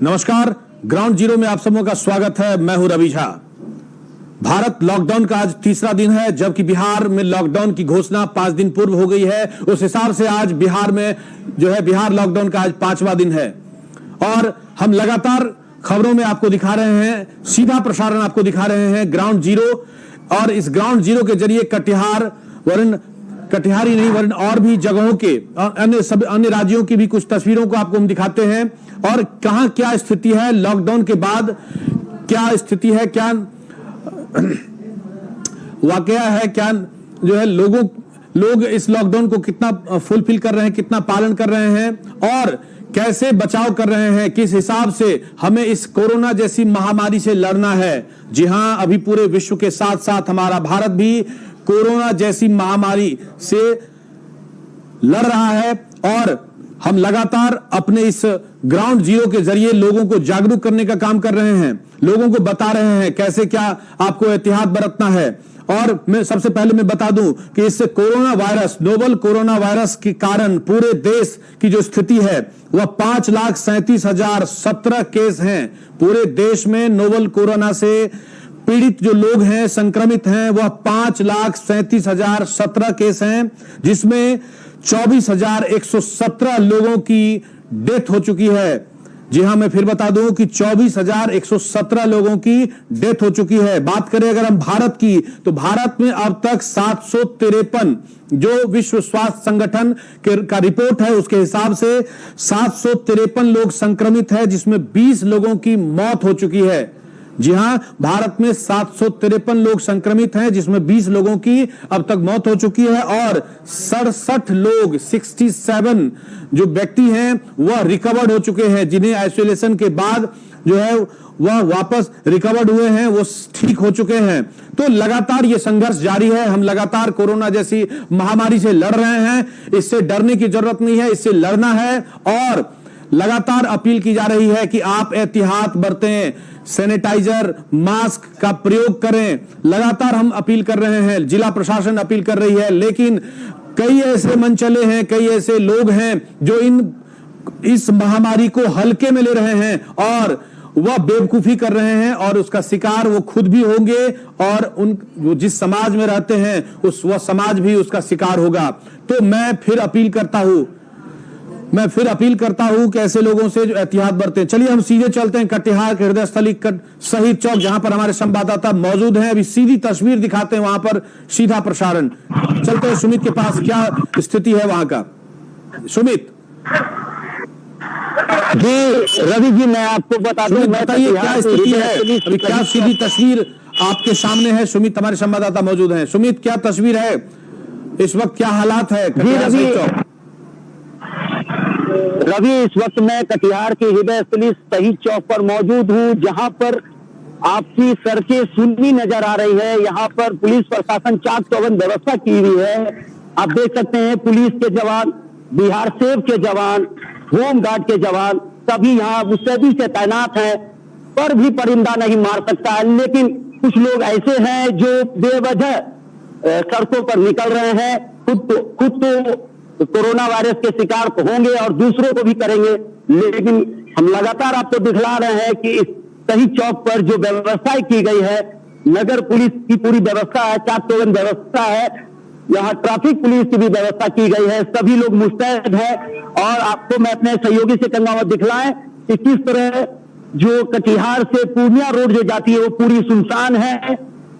नमस्कार, ground zero में आप सबों का स्वागत है। मैं हूं रवि झा। भारत लॉकडाउन का आज तीसरा दिन है, जबकि बिहार में लॉकडाउन की घोषणा 5 दिन पूर्व हो गई है। उस हिसाब से आज बिहार में बिहार लॉकडाउन का आज 5वां दिन है और हम लगातार खबरों में आपको दिखा रहे हैं, सीधा प्रसारण आपको दिखा रहे हैं ग्राउंड जीरो। और इस ग्राउंड जीरो के जरिए कटिहार ही नहीं वरन और भी जगहों के अन्य राज्यों की भी कुछ तस्वीरों को आपको हम दिखाते हैं और कहां क्या स्थिति है लॉकडाउन के बाद, क्या स्थिति है, क्या वाकया है, क्या लोग इस लॉकडाउन को कितना फुलफिल कर रहे हैं, कितना पालन कर रहे हैं और कैसे बचाव कर रहे हैं, किस हिसाब से हमें इस कोरोना जैसी महामारी से लड़ना है। जी हां, अभी पूरे विश्व के साथ साथ हमारा भारत भी कोरोना जैसी महामारी से लड़ रहा है और हम लगातार अपने इस ग्राउंड जीरो के जरिए लोगों को जागरूक करने का काम कर रहे हैं, लोगों को बता रहे हैं कैसे क्या आपको एहतियात बरतना है। और मैं सबसे पहले बता दूं कि इससे नोवल कोरोना वायरस के कारण पूरे देश की जो स्थिति है वह 5,37,017 केस हैं। पूरे देश में नोवल कोरोना से पीड़ित जो लोग हैं, संक्रमित हैं, वह 5,37,017 केस हैं, जिसमें 24,117 लोगों की डेथ हो चुकी है। जी हां, मैं फिर बता दूं कि 24,117 लोगों की डेथ हो चुकी है। बात करें अगर हम भारत की, तो भारत में अब तक 753 जो विश्व स्वास्थ्य संगठन का रिपोर्ट है उसके हिसाब से 753 लोग संक्रमित है, जिसमें 20 लोगों की मौत हो चुकी है। जी हां, भारत में 753 लोग संक्रमित हैं, जिसमें 20 लोगों की अब तक मौत हो चुकी है और 67 जो व्यक्ति हैं वह रिकवर्ड हो चुके हैं, जिन्हें आइसोलेशन के बाद वह वापस रिकवर्ड हुए हैं, वो ठीक हो चुके हैं। तो लगातार ये संघर्ष जारी है। हम लगातार कोरोना जैसी महामारी से लड़ रहे हैं। इससे डरने की जरूरत नहीं है, इससे लड़ना है और लगातार अपील की जा रही है कि आप एहतियात बरतें, सैनिटाइजर, मास्क का प्रयोग करें। लगातार हम अपील कर रहे हैं, जिला प्रशासन अपील कर रही है, लेकिन कई ऐसे मनचले हैं, कई ऐसे लोग हैं जो इस महामारी को हल्के में ले रहे हैं और वह बेवकूफी कर रहे हैं और उसका शिकार वो खुद भी होंगे और वो जिस समाज में रहते हैं वह समाज भी उसका शिकार होगा। तो मैं फिर अपील करता हूं कि ऐसे लोगों से जो एहतियात बरतें। चलिए हम सीधे चलते हैं कटिहार के हृदय स्थली शहीद चौक, जहां पर हमारे संवाददाता मौजूद हैं। अभी सीधी तस्वीर दिखाते हैं, वहां पर सीधा प्रसारण। चलते हैं सुमित के पास, क्या स्थिति है वहां का। सुमित जी रवि जी, मैं आपको बता दूं, बताइए क्या स्थिति है, अभी क्या सीधी तस्वीर आपके सामने है। सुमित हमारे संवाददाता मौजूद हैं। सुमित, क्या तस्वीर है इस वक्त, क्या हालात है कटिहार शहीद चौक? रवि, इस वक्त मैं कटिहार के हृदय स्थली शहीद चौक पर मौजूद हूँ, जहां पर आपकी सड़कें सुननी नजर आ रही है। यहाँ पर पुलिस प्रशासन चाक चौबंद व्यवस्था की हुई है। आप देख सकते हैं पुलिस के जवान, बिहार सेफ के जवान, होम गार्ड के जवान सभी यहाँ मुस्तैदी से तैनात हैं। पर भी परिंदा नहीं मार सकता है, लेकिन कुछ लोग ऐसे हैं जो बेवजह सड़कों पर निकल रहे हैं। खुद तो कोरोना वायरस के शिकार होंगे और दूसरों को भी करेंगे, लेकिन हम लगातार आपको दिखला रहे हैं कि इस शहीद चौक पर जो व्यवस्था की गई है, नगर पुलिस की पूरी व्यवस्था है, चाक चौबंद व्यवस्था है, यहाँ ट्रैफिक पुलिस की भी व्यवस्था की गई है। सभी लोग मुस्तैद है और आपको मैं अपने सहयोगी से कहूंगा वो दिखलाएं कि किस तरह जो कटिहार से पूर्णिया रोड जो जाती है वो पूरी सुनसान है।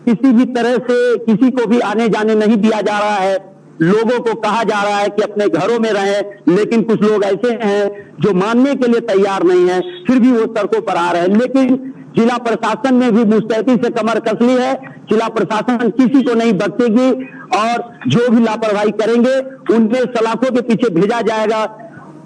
किसी भी तरह से किसी को भी आने जाने नहीं दिया जा रहा है। लोगों को कहा जा रहा है कि अपने घरों में रहें, लेकिन कुछ लोग ऐसे हैं जो मानने के लिए तैयार नहीं है, फिर भी वो सड़कों पर आ रहे हैं। लेकिन जिला प्रशासन ने भी मुस्तैदी से कमर कस ली है। जिला प्रशासन किसी को नहीं बख्शेगी और जो भी लापरवाही करेंगे उन्हें सलाखों के पीछे भेजा जाएगा।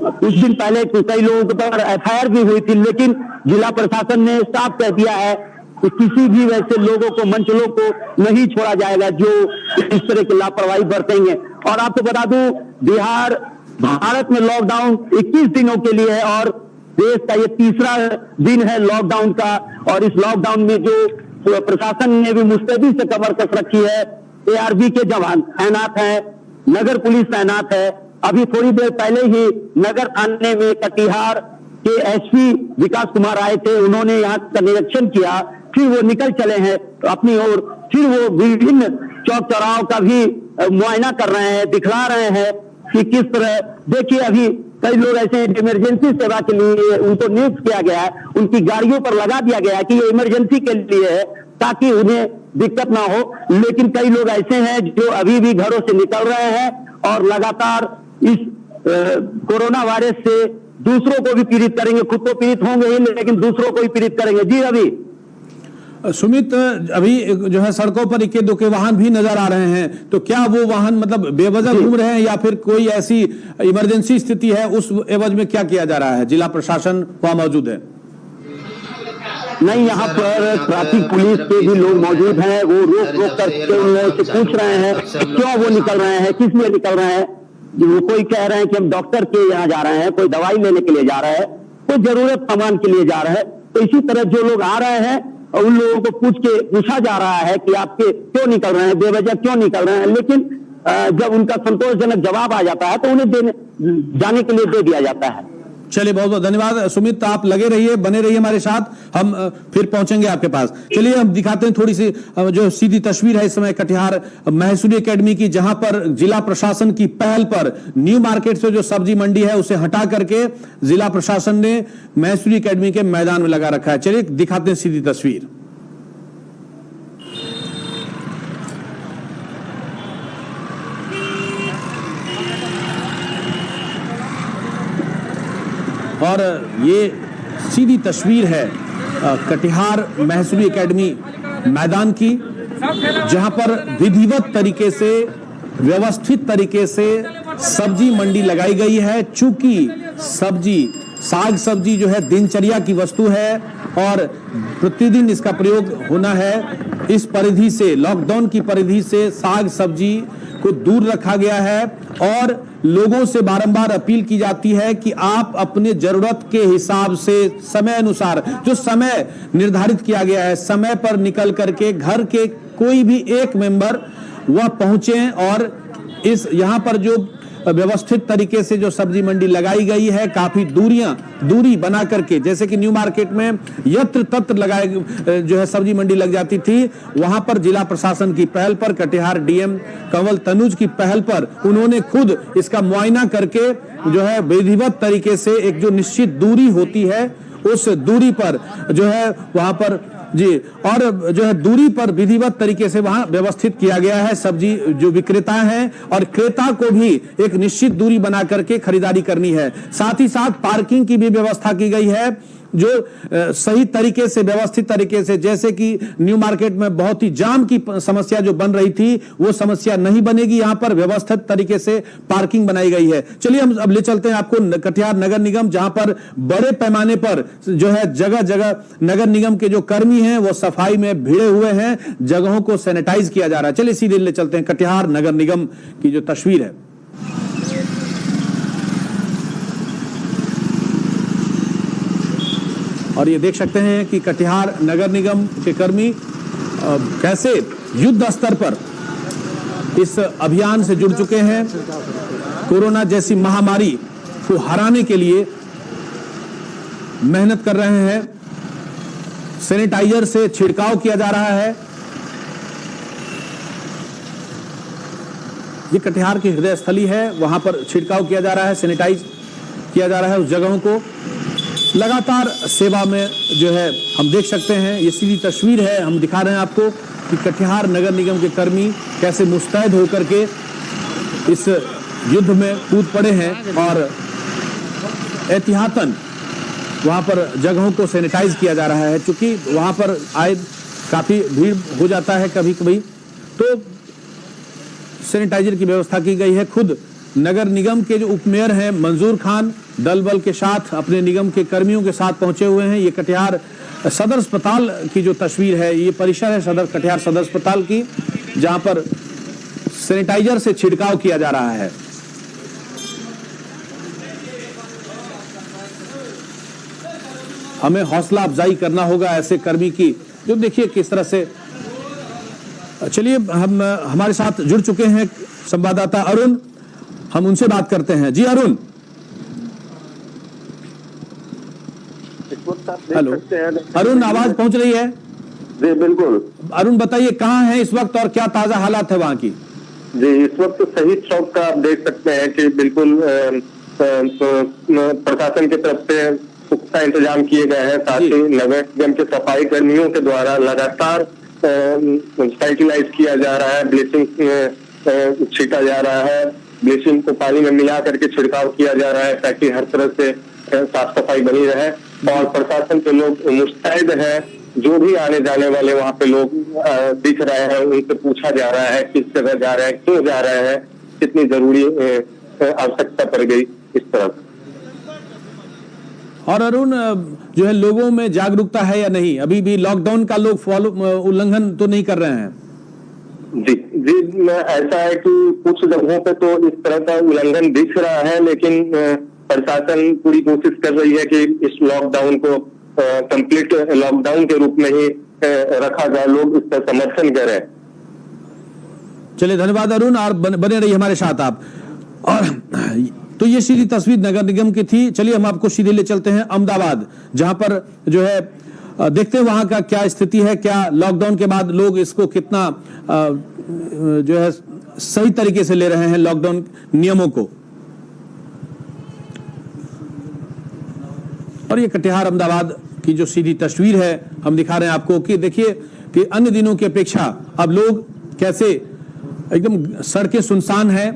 कुछ दिन पहले कई लोगों पर FIR भी हुई थी, लेकिन जिला प्रशासन ने साफ कह दिया है कि किसी भी वैसे लोगों को, मंचलों को नहीं छोड़ा जाएगा जो इस तरह की लापरवाही बरतेंगे। और आपको बता दूं, भारत में लॉकडाउन 21 दिनों के लिए है और देश का ये तीसरा दिन है लॉकडाउन का। और इस लॉकडाउन में जो प्रशासन ने भी मुस्तैदी से कमर कस रखी है। ARB के जवान तैनात हैं, नगर पुलिस तैनात है। अभी थोड़ी देर पहले ही नगर थाने में कटिहार के एसपी विकास कुमार आए थे, उन्होंने यहाँ का निरीक्षण किया, फिर वो निकल चले हैं अपनी ओर। फिर वो विभिन्न चौक चौराहों का भी मुआयना कर रहे हैं, दिखला रहे हैं कि किस तरह। देखिए अभी कई लोग ऐसे हैं इमरजेंसी सेवा के लिए उनको नियुक्त किया गया है, उनकी गाड़ियों पर लगा दिया गया है कि ये इमरजेंसी के लिए है ताकि उन्हें दिक्कत ना हो। लेकिन कई लोग ऐसे हैं जो अभी भी घरों से निकल रहे हैं और लगातार इस कोरोना वायरस से दूसरों को भी पीड़ित करेंगे, खुद तो पीड़ित होंगे ही लेकिन दूसरों को भी पीड़ित करेंगे। जी अभी सुमित, अभी जो है सड़कों पर इक्के दुक्के वाहन भी नजर आ रहे हैं, तो क्या वो वाहन मतलब बेवजह घूम रहे हैं या फिर कोई ऐसी इमरजेंसी स्थिति है, उस एवज में क्या किया जा रहा है? जिला प्रशासन वहां मौजूद है? नहीं, यहाँ पर ट्रैफिक पुलिस के भी लोग मौजूद हैं, वो रोक रोक करके उनसे पूछ रहे हैं क्यों वो निकल रहे हैं, किस लिए निकल रहे हैं। वो कोई कह रहे हैं कि हम डॉक्टर के यहाँ जा रहे हैं, कोई दवाई लेने के लिए जा रहा है, कोई जरूरत सामान के लिए जा रहा है। तो इसी तरह जो लोग आ रहे हैं उन लोगों को पूछा जा रहा है कि आपके क्यों निकल रहे हैं, बेवजह क्यों निकल रहे हैं। लेकिन जब उनका संतोषजनक जवाब आ जाता है तो उन्हें जाने के लिए दे दिया जाता है। चलिए, बहुत बहुत धन्यवाद सुमित, आप लगे रहिए, बने रहिए हमारे साथ, हम फिर पहुंचेंगे आपके पास। चलिए हम दिखाते हैं थोड़ी सी जो सीधी तस्वीर है इस समय कटिहार महसूली एकेडमी की, जहां पर जिला प्रशासन की पहल पर न्यू मार्केट से जो सब्जी मंडी है उसे हटा करके जिला प्रशासन ने महसूली एकेडमी के मैदान में लगा रखा है। चलिए दिखाते हैं सीधी तस्वीर। और ये सीधी तस्वीर है कटिहार महसूली एकेडमी मैदान की, जहां पर विधिवत तरीके से, व्यवस्थित तरीके से सब्जी मंडी लगाई गई है। चूंकि सब्जी, साग सब्जी जो है दिनचर्या की वस्तु है और प्रतिदिन इसका प्रयोग होना है। इस परिधि से, लॉकडाउन की परिधि से साग सब्जी को दूर रखा गया है और लोगों से बारंबार अपील की जाती है कि आप अपने जरूरत के हिसाब से समय अनुसार, जो समय निर्धारित किया गया है, समय पर निकल करके घर के कोई भी एक मेंबर वह पहुंचे और इस यहाँ पर जो व्यवस्थित तरीके से जो सब्जी मंडी लगाई गई है, काफी दूरी बना करके, जैसे कि न्यू मार्केट में यत्र तत्र लगाए जो है सब्जी मंडी लग जाती थी, वहां पर जिला प्रशासन की पहल पर, कटिहार डीएम कंवल तनुज की पहल पर उन्होंने खुद इसका मुआयना करके जो है विधिवत तरीके से एक जो निश्चित दूरी होती है उस दूरी पर जो है वहां पर जी, और जो है दूरी पर विधिवत तरीके से वहां व्यवस्थित किया गया है। सब्जी जो विक्रेता हैं और क्रेता को भी एक निश्चित दूरी बना करके खरीदारी करनी है। साथ ही साथ पार्किंग की भी व्यवस्था की गई है, जो सही तरीके से, व्यवस्थित तरीके से, जैसे कि न्यू मार्केट में बहुत ही जाम की समस्या जो बन रही थी वो समस्या नहीं बनेगी। यहां पर व्यवस्थित तरीके से पार्किंग बनाई गई है। चलिए हम अब ले चलते हैं आपको कटिहार नगर निगम, जहां पर बड़े पैमाने पर जो है जगह जगह नगर निगम के जो कर्मी हैं वो सफाई में भिड़े हुए हैं, जगहों को सैनिटाइज किया जा रहा है। चलिए सीधे ले चलते हैं कटिहार नगर निगम की जो तस्वीर है। और ये देख सकते हैं कि कटिहार नगर निगम के कर्मी कैसे युद्ध स्तर पर इस अभियान से जुड़ चुके हैं। कोरोना जैसी महामारी को हराने के लिए मेहनत कर रहे हैं। सैनिटाइजर से छिड़काव किया जा रहा है। ये कटिहार की हृदय स्थली है, वहां पर छिड़काव किया जा रहा है, सैनिटाइज किया जा रहा है उस जगहों को। लगातार सेवा में जो है हम देख सकते हैं, ये सीधी तस्वीर है, हम दिखा रहे हैं आपको कि कटिहार नगर निगम के कर्मी कैसे मुस्तैद होकर के इस युद्ध में कूद पड़े हैं और एहतियातन वहां पर जगहों को सैनिटाइज किया जा रहा है। चूंकि वहां पर आए काफी भीड़ हो जाता है कभी कभी, तो सैनिटाइजर की व्यवस्था की गई है। खुद नगर निगम के जो उपमेयर हैं मंजूर खान दल बल के साथ अपने निगम के कर्मियों के साथ पहुंचे हुए हैं। ये कटिहार सदर अस्पताल की जो तस्वीर है, ये परिसर है कटिहार सदर अस्पताल की, जहां पर सैनिटाइजर से छिड़काव किया जा रहा है। हमें हौसला अफजाई करना होगा ऐसे कर्मी की, जो देखिए किस तरह से। चलिए हम हमारे साथ जुड़ चुके हैं संवाददाता अरुण, हम उनसे बात करते हैं। जी अरुण। हेलो अरुण, आवाज पहुंच रही है? जी बिल्कुल। अरुण बताइए कहाँ है इस वक्त और क्या ताजा हालात है वहाँ की? जी इस वक्त शहीद चौक का आप देख सकते हैं कि बिल्कुल प्रशासन की तरफ से पुख्ता इंतजाम किए गए हैं। साथ ही नगर निगम के सफाई कर्मियों के द्वारा लगातार सैनिटाइज किया जा रहा है, ब्लीचिंग छीटा जा रहा है, ब्लीचिंग को पानी में मिला करके छिड़काव किया जा रहा है ताकि हर तरह से साफ सफाई बनी रहे। और प्रशासन के लोग मुस्तैद हैं, जो भी आने जाने वाले वहाँ पे लोग दिख रहे हैं उनसे पूछा जा रहा है किस जगह जा रहे हैं, क्यों जा रहे हैं, कितनी जरूरी आवश्यकता पड़ गई इस तरफ। और अरुण जो है लोगों में जागरूकता है या नहीं? अभी भी लॉकडाउन का लोग उल्लंघन तो नहीं कर रहे हैं? जी ऐसा है कि कुछ जगहों पे तो इस तरह का उल्लंघन दिख रहा है, लेकिन प्रशासन पूरी कोशिश कर रही है कि इस लॉकडाउन को कंप्लीट लॉकडाउन के रूप में ही रखा जाए, लोग इसका समर्थन करें। चलिए धन्यवाद अरुण, और बने रहिए हमारे साथ आप। और तो ये सीधी तस्वीर नगर निगम की थी। चलिए हम आपको सीधे ले चलते हैं अहमदाबाद, जहां पर जो है देखते हैं वहां का क्या स्थिति है, क्या लॉकडाउन के बाद लोग इसको कितना जो है सही तरीके से ले रहे हैं लॉकडाउन नियमों को। और ये कटिहार अहमदाबाद की जो सीधी तस्वीर है हम दिखा रहे हैं आपको कि देखिए कि अन्य दिनों की अपेक्षा अब लोग कैसे एकदम सड़कें सुनसान है।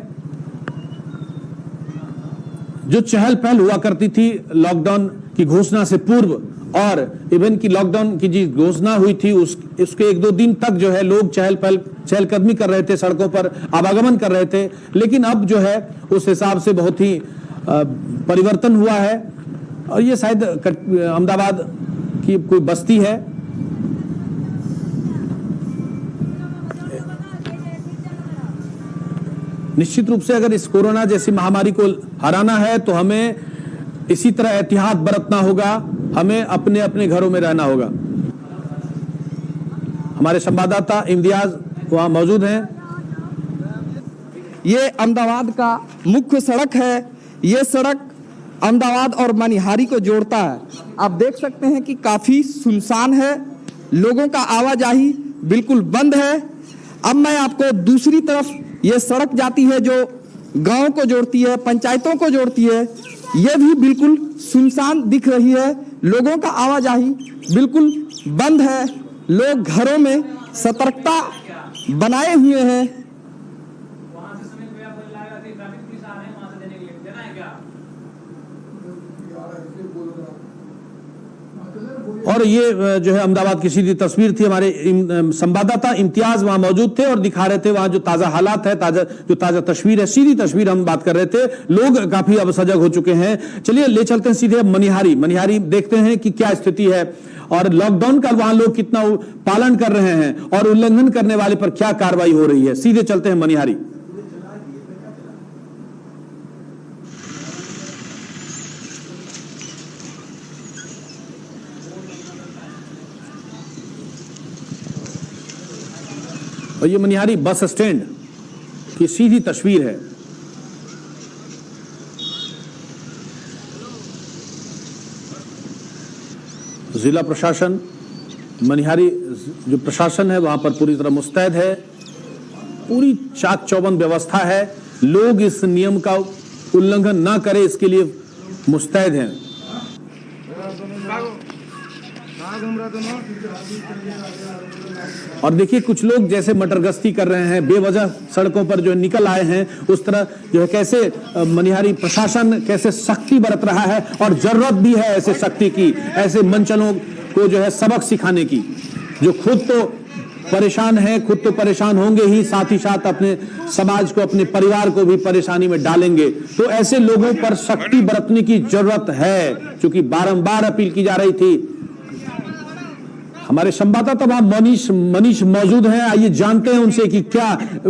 जो चहल पहल हुआ करती थी लॉकडाउन की घोषणा से पूर्व और इवन की लॉकडाउन की जी घोषणा हुई थी उसके 1-2 दिन तक जो है लोग चहलकदमी कर रहे थे, सड़कों पर आवागमन कर रहे थे, लेकिन अब जो है उस हिसाब से बहुत ही परिवर्तन हुआ है। और ये शायद अहमदाबाद की कोई बस्ती है। निश्चित रूप से अगर इस कोरोना जैसी महामारी को हराना है तो हमें इसी तरह एहतियात बरतना होगा, हमें अपने अपने घरों में रहना होगा। हमारे संवाददाता इम्तियाज वहां मौजूद हैं। ये अहमदाबाद का मुख्य सड़क है। ये सड़क अहमदाबाद और मनिहारी को जोड़ता है। आप देख सकते हैं कि काफी सुनसान है, लोगों का आवाजाही बिल्कुल बंद है। अब मैं आपको दूसरी तरफ ये सड़क जाती है जो गांव को जोड़ती है, पंचायतों को जोड़ती है, ये भी बिल्कुल सुनसान दिख रही है। लोगों का आवाजाही बिल्कुल बंद है, लोग घरों में सतर्कता बनाए हुए हैं। और ये जो है अहमदाबाद की सीधी तस्वीर थी। हमारे संवाददाता इम्तियाज वहां मौजूद थे और दिखा रहे थे वहां जो ताजा हालात है, ताजा तस्वीर है, सीधी तस्वीर हम बात कर रहे थे। लोग काफी अब सजग हो चुके हैं। चलिए ले चलते हैं सीधे मनिहारी देखते हैं कि क्या स्थिति है और लॉकडाउन का वहां लोग कितना पालन कर रहे हैं और उल्लंघन करने वाले पर क्या कार्रवाई हो रही है। सीधे चलते हैं मनिहारी। और ये मनिहारी बस स्टैंड की सीधी तस्वीर है। जिला प्रशासन मनिहारी जो प्रशासन है वहां पर पूरी तरह मुस्तैद है, पूरी चाक चौबंद व्यवस्था है। लोग इस नियम का उल्लंघन ना करें इसके लिए मुस्तैद हैं। और देखिए कुछ लोग जैसे मटरगश्ती कर रहे हैं, बेवजह सड़कों पर जो निकल आए हैं, उस तरह जो है कैसे मनिहारी प्रशासन कैसे सख्ती बरत रहा है और जरूरत भी है ऐसे सख्ती की, ऐसे मनचलों को जो है सबक सिखाने की, जो खुद तो परेशान है, खुद तो परेशान होंगे ही, साथ ही साथ अपने समाज को, अपने परिवार को भी परेशानी में डालेंगे। तो ऐसे लोगों पर सख्ती बरतने की जरूरत है, क्योंकि बारंबार अपील की जा रही थी। हमारे संवाददाता वहां मनीष मौजूद हैं। आइए जानते हैं उनसे कि क्या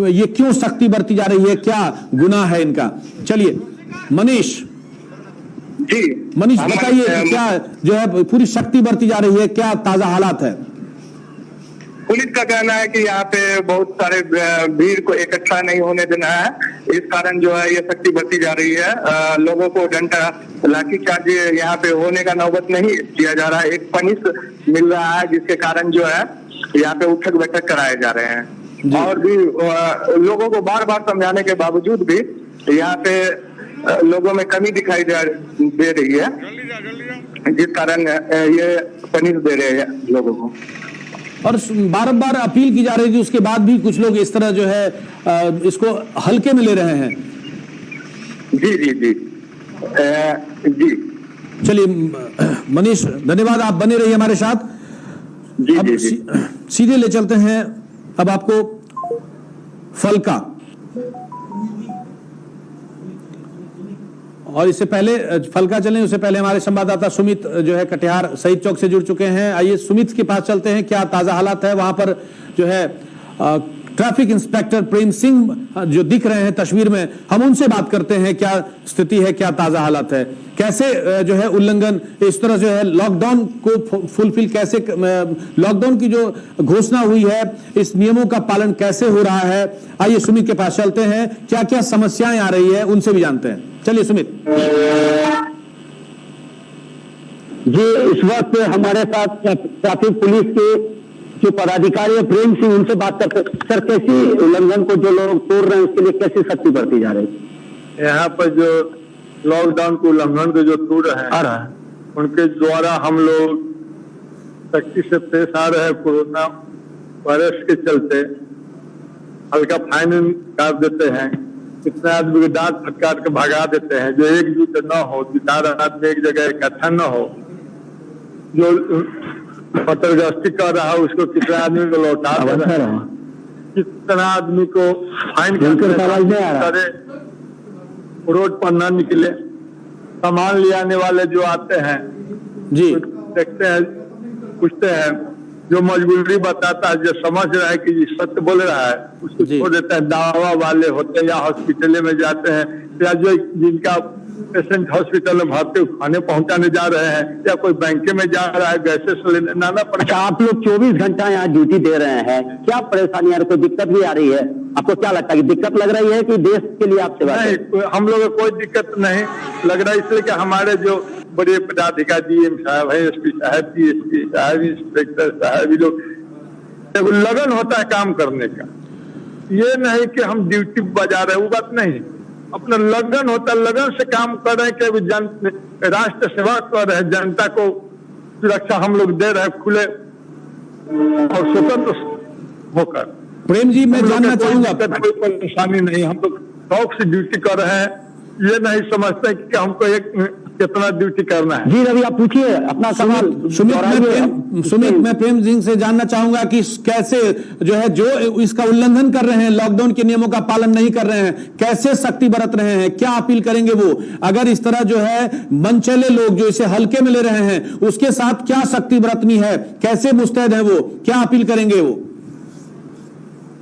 ये क्यों सख्ती बरती जा रही है, क्या गुनाह है इनका। चलिए मनीष बताइए कि क्या जो है पूरी सख्ती बरती जा रही है, क्या ताजा हालात है? पुलिस का कहना है कि यहाँ पे बहुत सारे भीड़ को इकट्ठा नहीं होने देना है, इस कारण जो है ये सख्ती बरती जा रही है। लोगों को डंडा लाठीचार्ज यहाँ पे होने का नौबत नहीं किया जा रहा है, एक पनिश मिल रहा है जिसके कारण जो है यहाँ पे उठक बैठक कराए जा रहे हैं। और भी लोगों को बार बार समझाने के बावजूद भी यहाँ पे लोगों में कमी दिखाई दे रही है, जिस कारण ये पनिश दे रहे हैं लोगों को। और बार बार अपील की जा रही थी, उसके बाद भी कुछ लोग इस तरह जो है इसको हल्के में ले रहे हैं। जी जी जी जी। चलिए मनीष, धन्यवाद, आप बने रहिए हमारे साथ। जी अब जी जी। सीधे ले चलते हैं अब आपको फलका, और इससे पहले फलका चलें उससे पहले हमारे संवाददाता सुमित जो है कटिहार शहीद चौक से जुड़ चुके हैं। आइए सुमित के पास चलते हैं, क्या ताजा हालात है वहां पर। जो है ट्रैफिक इंस्पेक्टर प्रेम सिंह जो दिख रहे हैं तस्वीर में, हम उनसे बात करते हैं क्या स्थिति है, क्या ताजा हालात है, कैसे जो है उल्लंघन इस तरह जो है लॉकडाउन को फुलफिल कैसे, लॉकडाउन की जो घोषणा हुई है इस नियमों का पालन कैसे हो रहा है। आइए सुमित के पास चलते हैं, क्या क्या समस्याएं आ रही है उनसे भी जानते हैं। चलिए सुमित जी, इस वक्त हमारे साथ ट्रैफिक पुलिस के जो पदाधिकारी है प्रेम सिंह, उनसे बात करते। सर, कैसी उल्लंघन को जो लोग तोड़ रहे हैं उसके लिए कैसी सख्ती बरती जा रही है? यहाँ पर जो लॉकडाउन को उल्लंघन को जो तोड़ रहे हैं उनके द्वारा हम लोग सख्ती से पेश आ रहे हैं। कोरोना वायरस के चलते हल्का फाइन काट देते हैं, कितने आदमी के दांत फटकार के भगा देते हैं, जो एकजुट न हो, 4 आदमी एक जगह इकट्ठा न हो, जो पत्रगस्ती कर रहा है उसको कितना आदमी को लौटा दे रहा है, कितना आदमी को फाइन करे, रोड पर न निकले। सामान ले आने वाले जो आते हैं जी, देखते हैं, पूछते हैं, जो मजबूरी बताता है, जो समझ रहा है कि सत्य बोल रहा है उसको छोड़ देते हैं। दावा वाले होते हैं या हॉस्पिटल में जाते हैं, या जो जिनका पेशेंट हॉस्पिटल में भर्ती खाने पहुंचाने जा रहे हैं, या कोई बैंक में जा रहा है गैसेस लेने, नाना प्रकार। आप लोग 24 घंटा यहाँ ड्यूटी दे रहे हैं, क्या परेशानी आ रही, कोई दिक्कत भी आ रही है? आपको क्या लगता है कि दिक्कत लग रही है कि देश के लिए आप सेवा? नहीं, हम लोग को कोई दिक्कत नहीं लग रहा है, इसलिए कि हमारे जो बड़े पदाधिकारी डीएम साहब है, एसपी साहब, डीएसपी साहब, इंस्पेक्टर साहब, लोग लगन होता है काम करने का। ये नहीं कि हम ड्यूटी बजा रहे, वो बात नहीं, अपना लगन होता है, लगन से काम कर रहे हैं कि राष्ट्र सेवा कर रहे हैं, जनता को सुरक्षा हम लोग दे रहे हैं खुले और स्वतंत्र होकर। प्रेम जी, मैं जानना चाहूंगा, कोई परेशानी नहीं, हम लोग शौक से ड्यूटी कर रहे हैं, ये नहीं समझते कि हमको एक कितना ड्यूटी करना है। जी रवि, आप पूछिए अपना सवाल। सुमित, मैं प्रेम सिंह से जानना चाहूंगा कि कैसे जो है जो इसका उल्लंघन कर रहे हैं, लॉकडाउन के नियमों का पालन नहीं कर रहे हैं, कैसे सख्ती बरत रहे हैं, क्या अपील करेंगे वो? अगर इस तरह जो है मनचले लोग जो इसे हल्के में ले रहे हैं उसके साथ क्या सख्ती बरतनी है, कैसे मुस्तैद है वो, क्या अपील करेंगे वो?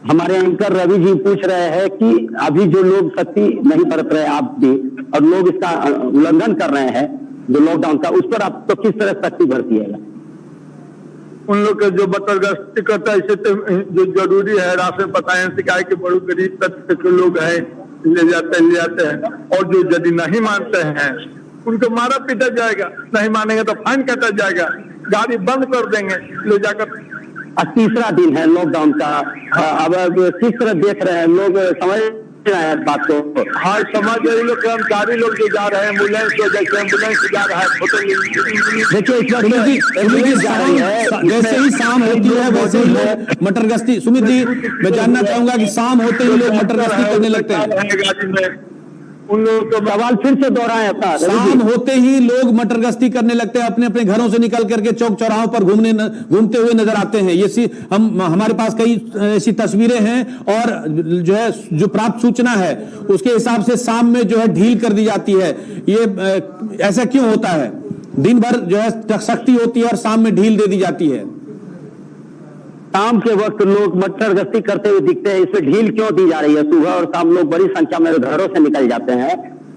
हमारे एंकर रवि जी पूछ रहे हैं कि अभी जो लोग सख्ती नहीं बरत रहे आप भी, और लोग इसका उल्लंघन कर रहे हैं जो लॉकडाउन का, उस पर आप तो किस तरह सख्ती बरतिएगा? उन लोग के जो बदतगस्ती करता है, इसे तो जो जरूरी है राशन बताएं, सिखाए कि बड़े गरीब तबके के लोग हैं, ले जाते हैं, और जो यदि नहीं मानते हैं उनको मारा पीटा जाएगा, नहीं मानेंगे तो फाइन काटा जाएगा, गाड़ी बंद कर देंगे ले जाकर। आज तीसरा दिन है लॉकडाउन का, अब किस तरह देख रहे हैं लोग, समझ रहे हैं बात को? हाँ, समझ रहे लोग, कर्मचारी लोग जो जा रहे हैं, एम्बुलेंस जा रहा है, देखिए इस वक्त जा रही है, जैसे ही शाम होती है वैसे ही लोग मटर गश्ती। सुमित जी, मैं जानना चाहूंगा कि शाम होते ही लोग मटर गश्ती करने लगते हैं। गाड़ी में उन लोगों को सवाल फिर से दोहराएं अपना। शाम होते ही लोग मटर गश्ती करने लगते हैं, अपने अपने घरों से निकल करके चौक चौराहों पर घूमते हुए नजर आते हैं। ये हमारे पास कई ऐसी तस्वीरें हैं, और जो है जो प्राप्त सूचना है उसके हिसाब से शाम में जो है ढील कर दी जाती है। ये ऐसा क्यों होता है? दिन भर जो है सख्ती होती है और शाम में ढील दे दी जाती है। शाम के वक्त लोग मच्छर गश्ती करते हुए दिखते हैं, इसमें ढील क्यों दी जा रही है? सुबह और शाम लोग बड़ी संख्या में घरों से निकल जाते हैं,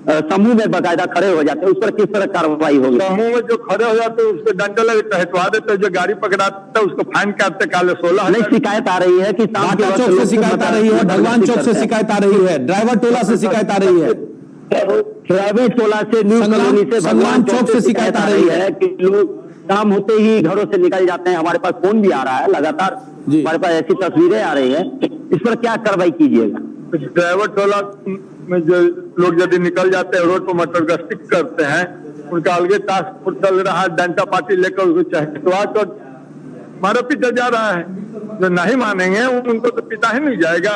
समूह में बाकायदा खड़े हो जाते हैं, उस पर किस तरह कार्रवाई होगी? समूह में जो खड़े हो जाते हैं उसको डंडा लगे हटवा देते, जो गाड़ी पकड़ाते उसको फाइन काटते काले 16। नहीं, शिकायत आ रही है कि शाम के बाटा वक्त चौक से लोग शिकायत आ रही है, भगवान चौक से शिकायत आ रही है, ड्राइवर टोला से शिकायत आ रही है, प्राइवेट टोला से, न्यू कॉलोनी से, भगवान चौक से शिकायत आ रही है कि लोग काम होते ही घरों से निकल जाते हैं। हमारे पास फोन भी आ रहा है लगातार, हमारे पास ऐसी तस्वीरें आ रही है, इस पर क्या कार्रवाई कीजिएगा? ड्राइवर टोला में जो लोग यदि निकल जाते हैं रोड पर मटर गश्ती करते हैं, उनका अलगे टास्क फोर्स चल रहा है, डंडा पार्टी लेकर उसको चहटवा कर मारा पीटा जा रहा है। जो नहीं मानेंगे उनको तो पिता ही नहीं जाएगा।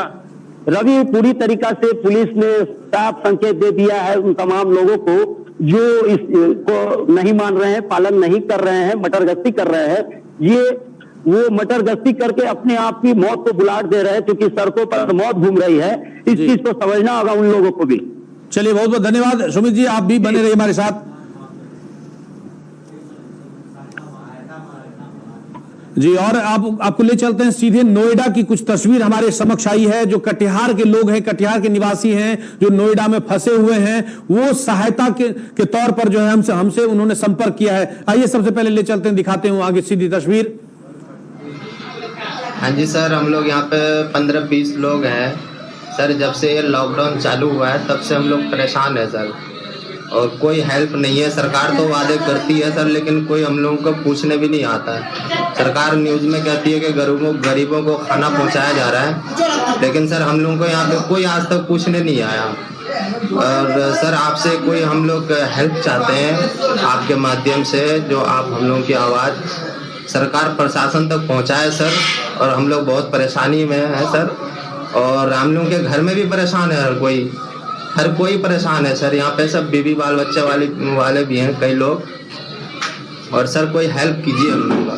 रवि, पूरी तरीका से पुलिस ने साफ संकेत दे दिया है उन तमाम लोगों को जो इसको नहीं मान रहे हैं, पालन नहीं कर रहे हैं, मटर गश्ती कर रहे हैं। ये वो मटर गश्ती करके अपने आप की मौत को बुलाट दे रहे हैं, क्योंकि सड़कों पर मौत घूम रही है। इस चीज को समझना होगा उन लोगों को भी। चलिए, बहुत बहुत धन्यवाद सुमित जी, आप भी बने रहिए हमारे साथ। जी, और आपको ले चलते हैं सीधे नोएडा की कुछ तस्वीर हमारे समक्ष आई है। जो कटिहार के लोग हैं, कटिहार के निवासी हैं, जो नोएडा में फंसे हुए हैं, वो सहायता के तौर पर जो है हमसे उन्होंने संपर्क किया है। आइए सबसे पहले ले चलते हैं, दिखाते हैं आगे सीधी तस्वीर। हाँ जी सर, हम लोग यहाँ पे 15-20 लोग हैं सर। जब से ये लॉकडाउन चालू हुआ है तब से हम लोग परेशान हैं सर, और कोई हेल्प नहीं है। सरकार तो वादे करती है सर, लेकिन कोई हम लोगों को पूछने भी नहीं आता है। सरकार न्यूज़ में कहती है कि गरीबों को खाना पहुंचाया जा रहा है, लेकिन सर हम लोगों को यहाँ पे कोई आज तक पूछने नहीं आया। और सर आपसे कोई हम लोग हेल्प चाहते हैं आपके माध्यम से, जो आप हम लोगों की आवाज़ सरकार प्रशासन तक पहुंचाए सर। और हम लोग बहुत परेशानी में हैं सर, और हम लोगों के घर में भी परेशान है, हर कोई परेशान है सर। यहाँ पे सब बीवी बाल बच्चे वाले भी हैं कई लोग, और सर कोई हेल्प कीजिए हम लोगों का।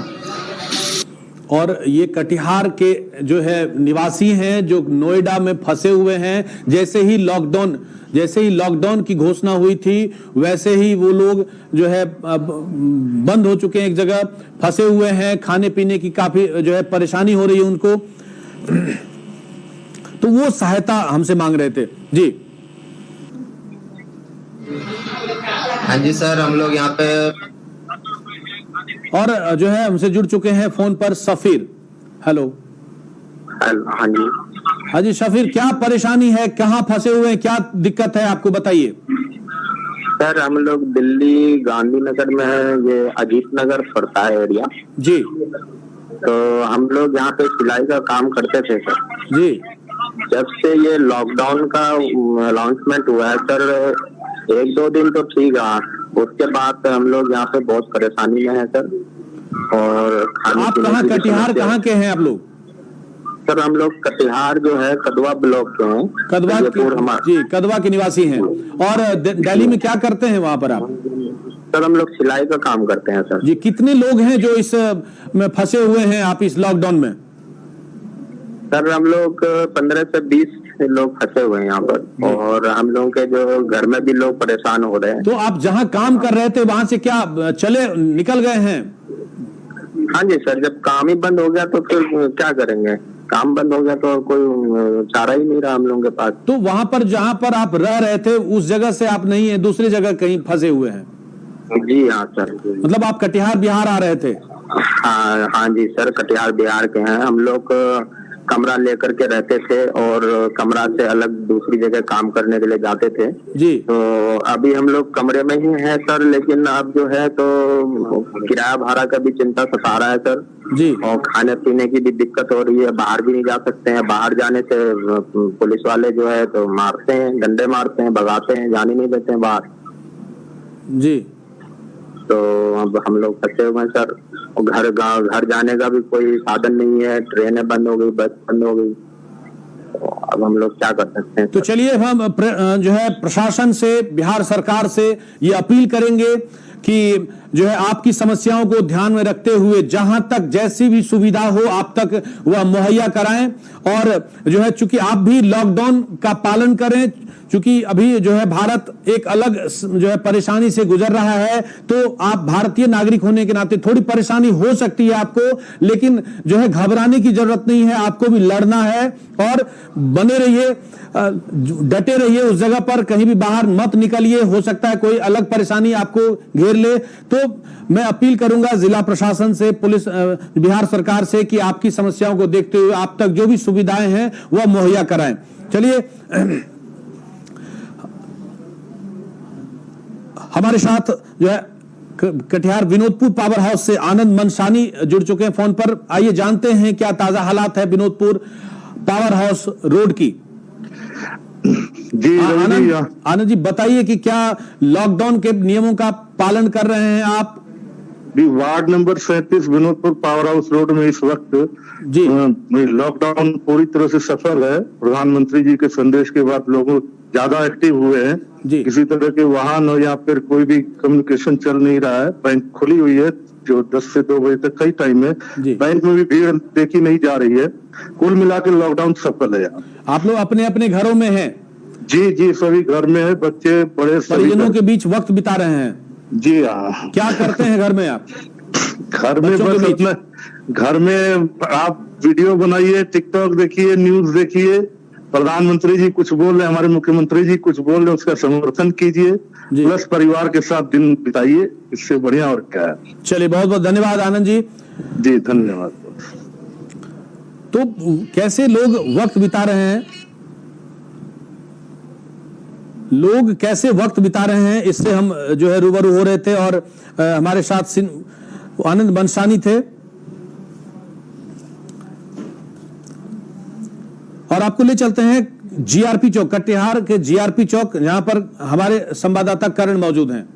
और ये कटिहार के जो है निवासी हैं, जो नोएडा में फंसे हुए हैं। जैसे ही लॉकडाउन की घोषणा हुई थी, वैसे ही वो लोग जो है बंद हो चुके हैं, एक जगह फंसे हुए हैं। खाने पीने की काफी जो है परेशानी हो रही है उनको, तो वो सहायता हमसे मांग रहे थे। जी हाँ जी सर, हम लोग यहाँ पे, और जो है हमसे जुड़ चुके हैं फोन पर सफीर। हेलो। हाँ जी, हाँ जी सफीर, क्या परेशानी है, कहाँ फंसे हुए हैं, क्या दिक्कत है आपको, बताइए। सर हम लोग दिल्ली गांधीनगर में है, ये अजीत नगर पड़ता है एरिया जी। तो हम लोग यहाँ पे सिलाई का काम करते थे सर जी। जब से ये लॉकडाउन का अनाउंसमेंट हुआ है सर, 1-2 दिन तो ठीक रहा, उसके बाद हम लोग यहाँ पे बहुत परेशानी में है सर। और आप कहाँ, कटिहार कहाँ के हैं आप लोग? सर हम लोग कटिहार जो है कदवा ब्लॉक के हैं। कदवा के निवासी हैं। और दिल्ली में क्या करते हैं वहाँ पर आप? सर हम लोग सिलाई का काम करते हैं सर। जी, कितने लोग हैं जो इस में फंसे हुए हैं आप इस लॉकडाउन में? सर हम लोग 15 से 20 लोग फंसे हुए हैं यहाँ पर, और हम लोगों के जो घर में भी लोग परेशान हो रहे हैं। तो आप जहाँ काम कर रहे थे वहां से क्या निकल गए हैं? हाँ जी सर, जब काम ही बंद हो गया तो फिर क्या करेंगे, काम बंद हो गया तो कोई चारा ही नहीं रहा हम लोगों के पास। तो वहां पर जहाँ पर आप रह रहे थे उस जगह से आप नहीं है, दूसरी जगह कहीं फंसे हुए हैं? जी हाँ सर। मतलब आप कटिहार बिहार आ रहे थे? हाँ जी सर, कटिहार बिहार के हैं हम लोग। कमरा लेकर के रहते थे और कमरा से अलग दूसरी जगह काम करने के लिए जाते थे जी। तो अभी हम लोग कमरे में ही हैं सर, लेकिन अब जो है तो किराया भाड़ा का भी चिंता सता रहा है सर जी। और खाने पीने की भी दिक्कत हो रही है, बाहर भी नहीं जा सकते हैं। बाहर जाने से पुलिस वाले जो है तो मारते हैं, डंडे मारते हैं, भगाते हैं, जाने नहीं देते हैं बाहर जी। तो अब हम लोग फंसे हुए हैं सर, और घर जाने का भी कोई साधन नहीं है, ट्रेनें बंद हो गई, बस बंद हो गई, तो अब हम लोग क्या कर सकते हैं। तो चलिए हम जो है प्रशासन से, बिहार सरकार से ये अपील करेंगे कि जो है आपकी समस्याओं को ध्यान में रखते हुए जहां तक जैसी भी सुविधा हो आप तक वह मुहैया कराएं, और जो है चूंकि आप भी लॉकडाउन का पालन करें, चूंकि अभी जो है भारत एक अलग जो है परेशानी से गुजर रहा है, तो आप भारतीय नागरिक होने के नाते थोड़ी परेशानी हो सकती है आपको, लेकिन जो है घबराने की जरूरत नहीं है, आपको भी लड़ना है और बने रहिए, डटे रहिए उस जगह पर, कहीं भी बाहर मत निकलिए, हो सकता है कोई अलग परेशानी आपको घेर ले। तो मैं अपील करूंगा जिला प्रशासन से, पुलिस, बिहार सरकार से कि आपकी समस्याओं को देखते हुए आप तक जो भी सुविधाएं हैं वह मुहैया कराएं। चलिए हमारे साथ जो है कटिहार विनोदपुर पावर हाउस से आनंद मनसानी जुड़ चुके हैं फोन पर। आइए जानते हैं क्या ताजा हालात है विनोदपुर पावर हाउस रोड की। जी आनंद जी बताइए कि क्या लॉकडाउन के नियमों का पालन कर रहे हैं आप? Ward number 37 Vinodpur power house road में इस वक्त जी लॉकडाउन पूरी तरह से सफल है। प्रधानमंत्री जी के संदेश के बाद लोग ज्यादा एक्टिव हुए हैं जी। किसी तरह के वाहन या फिर कोई भी कम्युनिकेशन चल नहीं रहा है। बैंक खुली हुई है जो 10 से 2 बजे तक कई टाइम में, बैंक में भी भीड़ देखी नहीं जा रही है। कुल मिलाकर लॉकडाउन सफल है। आप लोग अपने अपने घरों में हैं? जी जी, सभी घर में है, बच्चे बड़े परिजनों के बीच वक्त बिता रहे हैं? जी हाँ। क्या करते हैं घर में आप? घर में बस अपना घर में आप वीडियो बनाइए, टिकटॉक देखिए, न्यूज देखिए, प्रधानमंत्री जी कुछ बोल रहे, हमारे मुख्यमंत्री जी कुछ बोल रहे, उसका समर्थन कीजिए, प्लस परिवार के साथ दिन बिताइए, इससे बढ़िया और क्या है। चलिए बहुत बहुत धन्यवाद आनंद जी। जी धन्यवाद। तो कैसे लोग वक्त बिता रहे हैं, लोग कैसे वक्त बिता रहे हैं, इससे हम जो है रूबरू हो रहे थे और हमारे साथ आनंद मनसानी थे। और आपको ले चलते हैं जीआरपी चौक, कटिहार के जीआरपी चौक, जहां पर हमारे संवाददाता करण मौजूद हैं।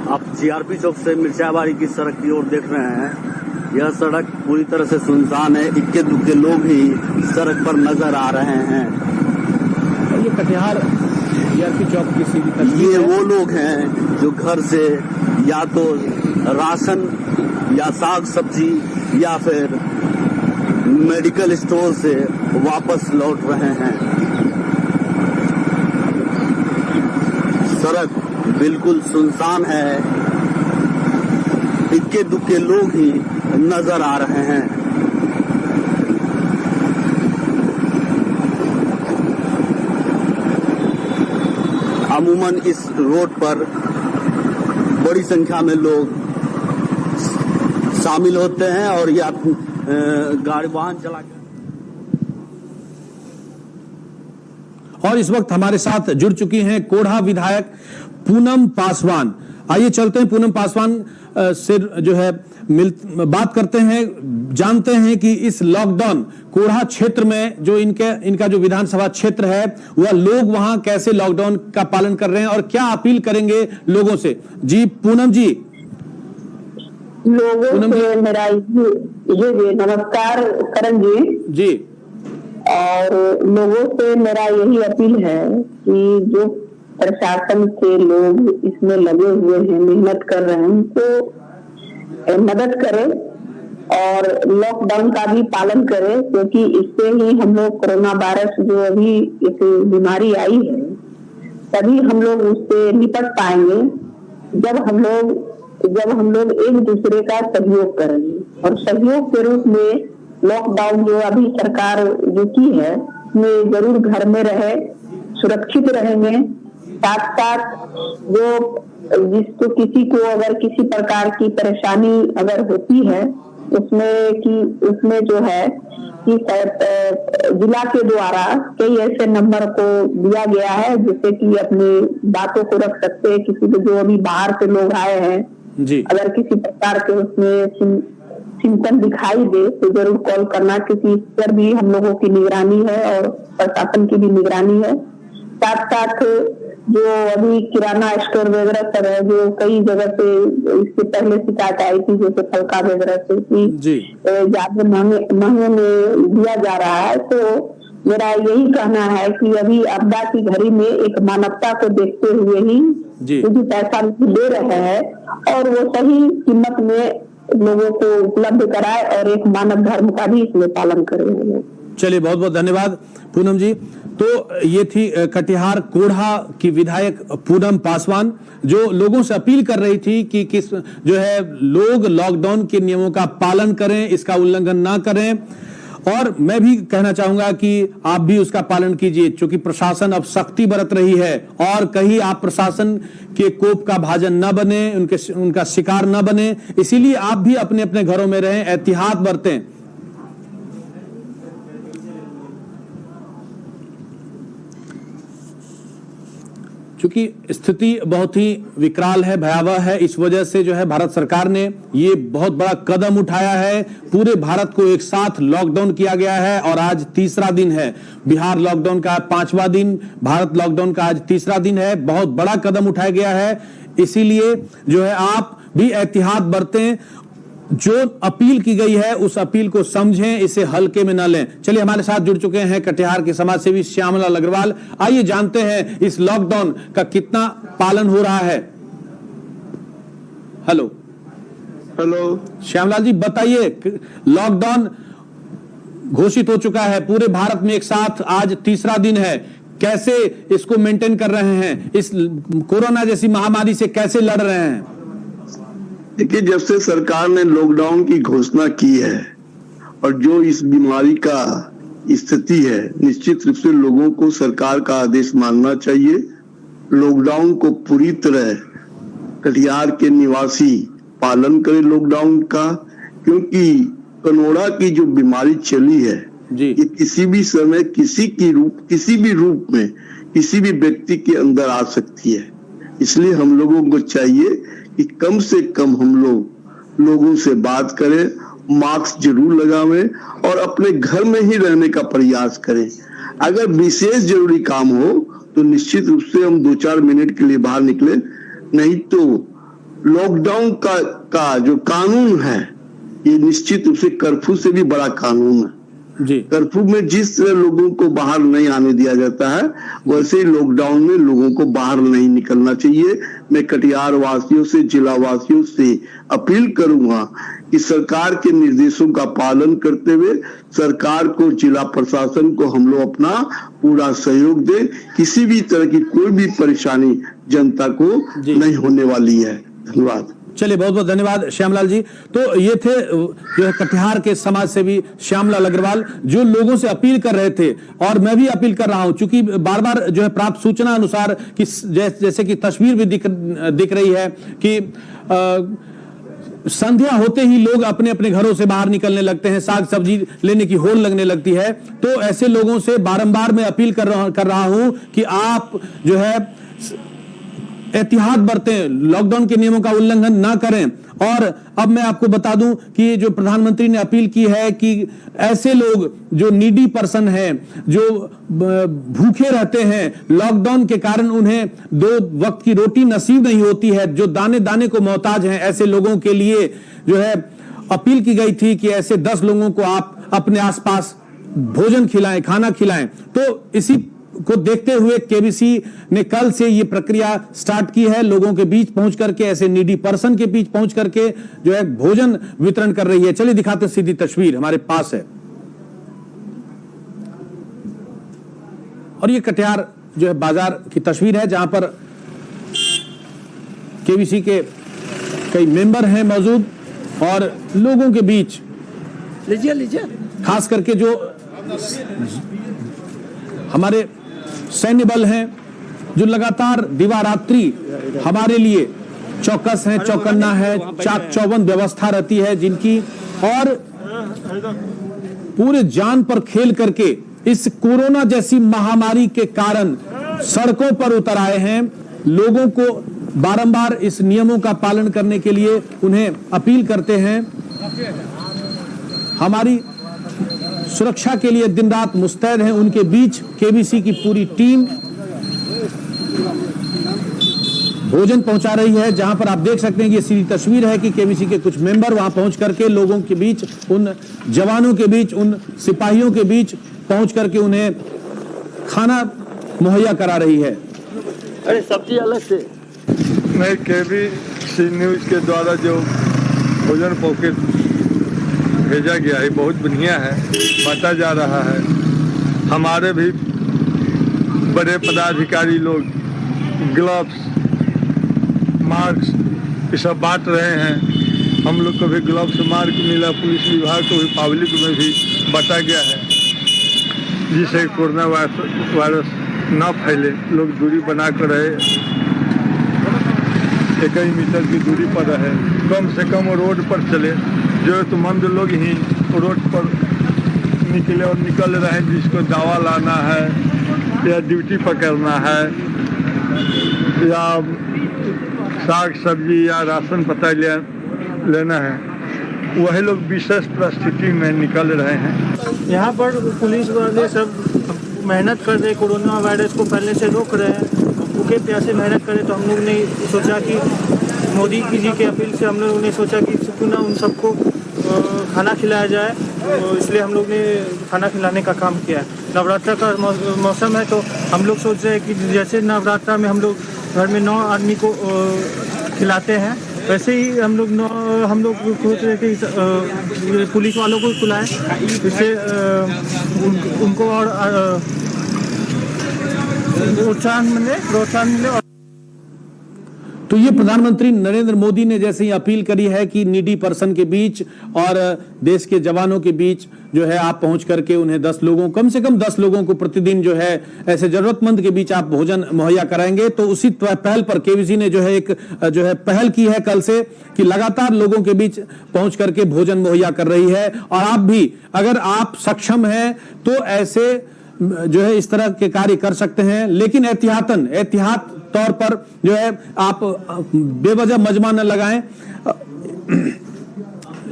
आप जीआरपी चौक से मिर्चाबाड़ी की सड़क की ओर देख रहे हैं। यह सड़क पूरी तरह से सुनसान है, इक्के दुक्के लोग ही सड़क पर नजर आ रहे हैं। ये कटिहार जीआरपी चौक की सीधी तस्वीर ये है। वो लोग हैं जो घर से या तो राशन या साग सब्जी या फिर मेडिकल स्टोर से वापस लौट रहे हैं। सड़क बिल्कुल सुनसान है, इक्के दुक्के लोग ही नजर आ रहे हैं। अमूमन इस रोड पर बड़ी संख्या में लोग शामिल होते हैं और या गाड़ी वाहन चलाकर। और इस वक्त हमारे साथ जुड़ चुकी हैं कोढ़ा विधायक पूनम पासवान। आइए चलते हैं पूनम पासवान से जो है बात करते हैं, जानते हैं कि इस लॉकडाउन कोढ़ा क्षेत्र में जो इनका जो विधानसभा क्षेत्र है वह लोग वहां कैसे लॉकडाउन का पालन कर रहे हैं और क्या अपील करेंगे लोगों से। जी पूनम जी। लोगों से मेरा ये नमस्कार करण जी। और लोगों से मेरा यही अपील है कि जो प्रशासन के लोग इसमें लगे हुए हैं, मेहनत कर रहे हैं, उनको मदद करें और लॉकडाउन का भी पालन करें, क्योंकि इससे ही हम लोग कोरोना वायरस जो अभी एक बीमारी आई है तभी हम लोग उससे निपट पाएंगे जब हम लोग एक दूसरे का सहयोग करेंगे। और सहयोग के रूप में लॉकडाउन जो अभी सरकार जो की है उसमें जरूर घर में रहे, सुरक्षित रहेंगे। साथ साथ जो जिसको किसी को अगर किसी प्रकार की परेशानी अगर होती है उसमें जो है कि जिला के द्वारा कई ऐसे नंबर को दिया गया है जिससे कि अपनी बातों को रख सकते हैं। किसी को जो अभी बाहर से लोग आए हैं जी, अगर किसी प्रकार के उसमें सिम्टम दिखाई दे तो जरूर कॉल करना, क्योंकि इस पर भी हम लोगों की निगरानी है और प्रशासन की भी निगरानी है। साथ साथ जो अभी किराना स्टोर वगैरह सब है, जो कई जगह से इससे पहले शिकायत आई थी, जैसे फलका वगैरह से कि ज्यादा महंगे में दिया जा रहा है। तो मेरा यही कहना है कि अभी आपदा की घड़ी में एक मानवता को देखते हुए ही जो पैसा दे रहे हैं और वो सही कीमत में लोगों को उपलब्ध कराए और एक मानव धर्म का भी इसमें पालन करें। चलिए, बहुत बहुत धन्यवाद पूनम जी। तो ये थी कटिहार कोढ़ा की विधायक पूनम पासवान, जो लोगों से अपील कर रही थी कि किस जो है लोग लॉकडाउन के नियमों का पालन करें, इसका उल्लंघन ना करें। और मैं भी कहना चाहूंगा कि आप भी उसका पालन कीजिए, क्योंकि प्रशासन अब सख्ती बरत रही है और कहीं आप प्रशासन के कोप का भाजन न बने, उनका शिकार न बने। इसीलिए आप भी अपने अपने घरों में रहें, एहतियात बरतें। क्योंकि स्थिति बहुत ही विकराल है, भयावह है। इस वजह से जो है भारत सरकार ने ये बहुत बड़ा कदम उठाया है। पूरे भारत को एक साथ लॉकडाउन किया गया है और आज तीसरा दिन है। बिहार लॉकडाउन का 5वां दिन, भारत लॉकडाउन का आज तीसरा दिन है। बहुत बड़ा कदम उठाया गया है। इसीलिए जो है आप भी एहतियात बरतें। जो अपील की गई है उस अपील को समझें, इसे हल्के में न लें। चलिए, हमारे साथ जुड़ चुके हैं कटिहार के समाज सेवी श्यामलाल अग्रवाल। आइए जानते हैं इस लॉकडाउन का कितना पालन हो रहा है। हेलो श्यामलाल जी, बताइए, लॉकडाउन घोषित हो चुका है पूरे भारत में एक साथ, आज तीसरा दिन है। कैसे इसको मेंटेन कर रहे हैं? इस कोरोना जैसी महामारी से कैसे लड़ रहे हैं? देखिए, जब से सरकार ने लॉकडाउन की घोषणा की है और जो इस बीमारी का स्थिति है, निश्चित रूप से लोगों को सरकार का आदेश मानना चाहिए। लॉकडाउन को पूरी तरह कटिहार के निवासी पालन करें लॉकडाउन का, क्योंकि कनोड़ा की जो बीमारी चली है ये किसी भी समय किसी भी रूप में किसी भी व्यक्ति के अंदर आ सकती है। इसलिए हम लोगों को चाहिए कि कम से कम हम लोग लोगों से बात करें, मास्क जरूर लगावें और अपने घर में ही रहने का प्रयास करें। अगर विशेष जरूरी काम हो तो निश्चित रूप से हम 2-4 मिनट के लिए बाहर निकले, नहीं तो लॉकडाउन का जो कानून है ये निश्चित रूप से कर्फ्यू से भी बड़ा कानून है। कर्फ्यू में जिस तरह लोगों को बाहर नहीं आने दिया जाता है, वैसे ही लॉकडाउन में लोगों को बाहर नहीं निकलना चाहिए। मैं कटिहार वासियों से, जिला वासियों से अपील करूंगा कि सरकार के निर्देशों का पालन करते हुए सरकार को, जिला प्रशासन को हम लोग अपना पूरा सहयोग दें। किसी भी तरह की कोई भी परेशानी जनता को नहीं होने वाली है। धन्यवाद। चलिए, बहुत बहुत धन्यवाद श्यामलाल जी। तो ये थे जो है कटिहार के समाज सेवी श्यामलाल अग्रवाल, जो लोगों से अपील कर रहे थे। और मैं भी अपील कर रहा हूं, क्योंकि बार बार जो है प्राप्त सूचना अनुसार कि जैसे कि तस्वीर भी दिख रही है कि संध्या होते ही लोग अपने अपने घरों से बाहर निकलने लगते हैं, साग सब्जी लेने की होड़ लगने लगती है। तो ऐसे लोगों से बारंबार मैं अपील कर रहा हूं कि आप जो है एहतियात बरतें, लॉकडाउन के नियमों का उल्लंघन ना करें। और अब मैं आपको बता दूं कि जो प्रधानमंत्री ने अपील की है कि ऐसे लोग जो नीडी पर्सन हैं, जो भूखे रहते हैं, लॉकडाउन के कारण उन्हें 2 वक्त की रोटी नसीब नहीं होती है, जो दाने दाने को मोहताज हैं, ऐसे लोगों के लिए जो है अपील की गई थी कि ऐसे 10 लोगों को आप अपने आसपास भोजन खिलाएं, खाना खिलाएं। तो इसी को देखते हुए केबीसी ने कल से ये प्रक्रिया स्टार्ट की है। लोगों के बीच पहुंच करके, ऐसे नीडी पर्सन के बीच पहुंच करके जो है भोजन वितरण कर रही है। चलिए दिखाते हैं, सीधी तस्वीर हमारे पास है। और ये कटिहार जो है बाजार की तस्वीर है, जहां पर केबीसी के कई मेंबर हैं मौजूद और लोगों के बीच लीजिए खास करके जो हमारे सैन्य बल हैं, जो लगातार दिवारात्रि हमारे लिए चौकस है, चौकन्ना है, चाक चौबंद व्यवस्था रहती है जिनकी, और पूरे जान पर खेल करके इस कोरोना जैसी महामारी के कारण सड़कों पर उतर आए हैं। लोगों को बारंबार इस नियमों का पालन करने के लिए उन्हें अपील करते हैं। हमारी सुरक्षा के लिए दिन रात मुस्तैद हैं। उनके बीच केबीसी की पूरी टीम भोजन पहुंचा रही है, जहां पर आप देख सकते हैं कि ये सीधी तस्वीर है कि केबीसी के कुछ मेंबर वहां पहुंच करके लोगों के बीच, उन जवानों के बीच, उन सिपाहियों के बीच पहुंच करके उन्हें खाना मुहैया करा रही है। अरे सब्जी अलग से नहीं, केबीसी न्यूज के द्वारा जो भोजन पॉकेट भेजा गया है बहुत बढ़िया है, बांटा जा रहा है। हमारे भी बड़े पदाधिकारी लोग ग्लव्स, मास्क ये सब बांट रहे हैं। हम लोग को भी ग्लव्स, मास्क मिला, पुलिस विभाग को भी पब्लिक में भी बांटा गया है, जिससे कोरोना वायरस ना फैले। लोग दूरी बनाकर रहे, 1 मीटर की दूरी पर रहे, कम से कम रोड पर चले। जरूरतमंद लोग ही रोड पर निकले और निकल रहे हैं, जिसको दवा लाना है या ड्यूटी पकड़ना है या साग सब्जी या राशन पता लेना है, वही लोग विशेष परिस्थिति में निकल रहे हैं। यहाँ पर पुलिस वाले सब मेहनत कर रहे, कोरोना वायरस को फैलने से रोक रहे हैं, भूखे प्यासे मेहनत करें। तो हम लोग ने सोचा कि मोदी जी के अपील से हम लोगों ने सोचा कि क्यों ना उन सबको खाना खिलाया जाए, तो इसलिए हम लोग ने खाना खिलाने का काम किया है। नवरात्र का मौसम है, तो हम लोग सोच रहे हैं कि जैसे नवरात्र में हम लोग घर में 9 आदमी को खिलाते हैं, वैसे ही हम लोग सोच रहे कि पुलिस वालों को खिलाएं, इससे उनको और प्रोत्साहन मिले। तो ये प्रधानमंत्री नरेंद्र मोदी ने जैसे ही अपील करी है कि नीडी पर्सन के बीच और देश के जवानों के बीच जो है आप पहुंच करके उन्हें 10 लोगों, कम से कम 10 लोगों को प्रतिदिन जो है ऐसे जरूरतमंद के बीच आप भोजन मुहैया कराएंगे। तो उसी पहल पर केबीसी ने जो है एक पहल की है कल से कि लगातार लोगों के बीच पहुंच करके भोजन मुहैया कर रही है। और आप भी अगर आप सक्षम हैं तो ऐसे जो है इस तरह के कार्य कर सकते हैं, लेकिन एहतियात तौर पर जो है आप बेवजह मजमा न लगाएं।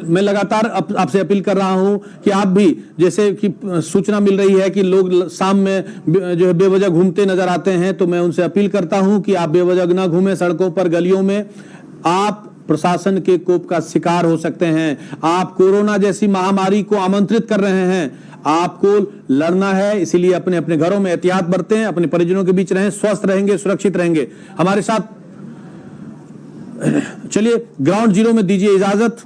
मैं लगातार आपसे अपील कर रहा हूं कि आप भी, जैसे कि सूचना मिल रही है कि लोग शाम में जो है बेवजह घूमते नजर आते हैं, तो मैं उनसे अपील करता हूं कि आप बेवजह ना घूमें सड़कों पर, गलियों में। आप प्रशासन के कोप का शिकार हो सकते हैं। आप कोरोना जैसी महामारी को आमंत्रित कर रहे हैं। आपको लड़ना है, इसीलिए अपने अपने घरों में एहतियात बरतें, अपने परिजनों के बीच रहें, स्वस्थ रहेंगे, सुरक्षित रहेंगे। हमारे साथ चलिए ग्राउंड जीरो में दीजिए इजाजत।